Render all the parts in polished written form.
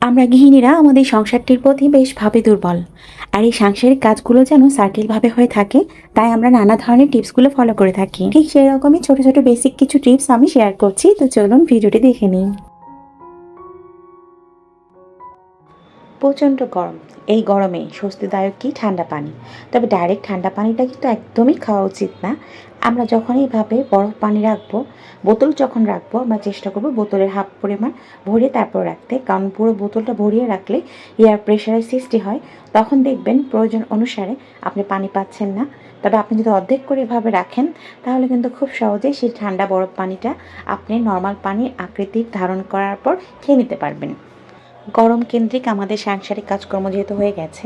আমরা গৃহিণীরা আমাদের সংসারটির প্রতি বেশ ভাবে দুর্বল। আর এই সাংসারিক কাজগুলো যেন সার্কেলভাবে হয়ে থাকে, তাই আমরা নানা ধরনের টিপসগুলো ফলো করে থাকি। ঠিক সেই রকমই ছোট ছোট বেসিক কিছু টিপস আমি শেয়ার করছি, তো চলুন ভিডিওটি দেখে নিন। প্রচণ্ড গরম, এই গরমে স্বস্তিদায়ক কি ঠান্ডা পানি। তবে ডাইরেক্ট ঠান্ডা পানিটা কিন্তু একদমই খাওয়া উচিত না। আমরা যখন এইভাবে বরফ পানি রাখবো, বোতল যখন রাখবো, আমরা চেষ্টা করবো বোতলের হাফ পরিমাণ ভরে তারপর রাখতে, কারণ পুরো বোতলটা ভরিয়ে রাখলে এয়ার প্রেশারের সৃষ্টি হয়। তখন দেখবেন প্রয়োজন অনুসারে আপনি পানি পাচ্ছেন না। তবে আপনি যদি অর্ধেক করে এভাবে রাখেন, তাহলে কিন্তু খুব সহজেই সেই ঠান্ডা বরফ পানিটা আপনি নর্মাল পানির আকৃতির ধারণ করার পর খেয়ে নিতে পারবেন। গরম কেন্দ্রিক আমাদের সাংসারিক কাজকর্ম যেহেতু হয়ে গেছে,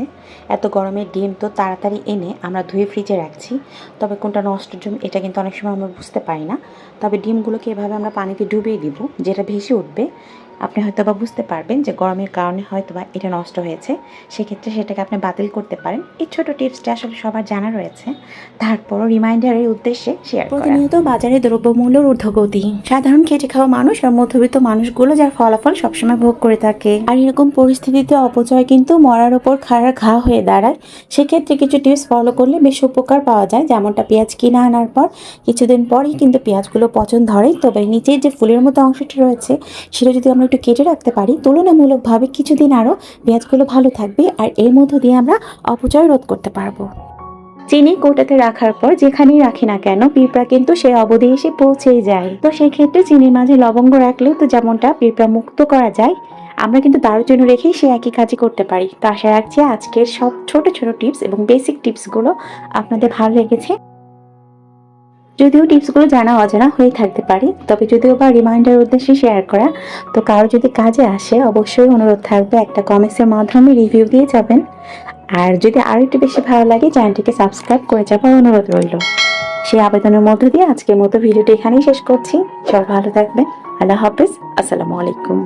এত গরমে ডিম তো তাড়াতাড়ি এনে আমরা ধুয়ে ফ্রিজে রাখছি। তবে কোনটা নষ্ট ডিম এটা কিন্তু অনেক সময় আমরা বুঝতে পারি না। তবে ডিমগুলোকে এভাবে আমরা পানিতে ডুবিয়ে দিব, যেটা ভেসে উঠবে। আপনি হয়তো বা বুঝতে পারবেন যে গরমের কারণে হয়তো বা এটা নষ্ট হয়েছে, সেক্ষেত্রে সেটাকে আপনি বাতিল করতে পারেন। এই ছোট টিপসটা আসলে সবার জানা রয়েছে, তারপরও রিমাইন্ডারের উদ্দেশ্যে শেয়ার করা। প্রতিনিয়ত বাজারে দ্রব্যমূল্যের ঊর্ধ্বগতি, সাধারণ খেটে খাওয়া মানুষ আর মধ্যবিত্ত মানুষগুলো যার ফলাফল সবসময় ভোগ করে থাকে। আর এরকম পরিস্থিতিতে অপচয় কিন্তু মরার ওপর খাড়া ঘা হয়ে দাঁড়ায়। সেক্ষেত্রে কিছু টিপস ফলো করলে বেশ উপকার পাওয়া যায়। যেমনটা পেঁয়াজ কিনে আনার পর কিছুদিন পরেই কিন্তু পেঁয়াজগুলো পচন ধরে, তবে নিচের যে ফুলের মতো অংশটি রয়েছে সেটা যদি আমরা একটু কেটে রাখতে পারি, তুলনামূলকভাবে কিছুদিন আরও পেঁয়াজগুলো ভালো থাকবে, আর এর মধ্য দিয়ে আমরা অপচয় রোধ করতে পারবো। চিনি কৌটাতে রাখার পর যেখানেই রাখি না কেন, পিঁপড়া কিন্তু সে অবধি এসে পৌঁছেই যায়। তো সেই ক্ষেত্রে চিনির মাঝে লবঙ্গ রাখলেও তো যেমনটা পিঁপড়া মুক্ত করা যায়, আমরা কিন্তু দারুচিনি রেখেই সে একই কাজই করতে পারি। তো আশা রাখছি আজকের সব ছোট ছোট টিপস এবং বেসিক টিপসগুলো আপনাদের ভালো লেগেছে। যদিও টিপসগুলো জানা অজানা হয়ে থাকতে পারে, তবে যদিও বা রিমাইন্ডার উদ্দেশ্যে শেয়ার করা, তো কারো যদি কাজে আসে অবশ্যই অনুরোধ থাকবে একটা কমেন্টসের মাধ্যমে রিভিউ দিয়ে যাবেন। আর যদি আরও একটু বেশি ভালো লাগে, চ্যানেলটিকে সাবস্ক্রাইব করে যাওয়ার অনুরোধ রইল। সেই আবেদনের মধ্য দিয়ে আজকের মতো ভিডিওটি এখানেই শেষ করছি। সব ভালো থাকবেন। আল্লাহ হাফেজ। আসসালামু আলাইকুম।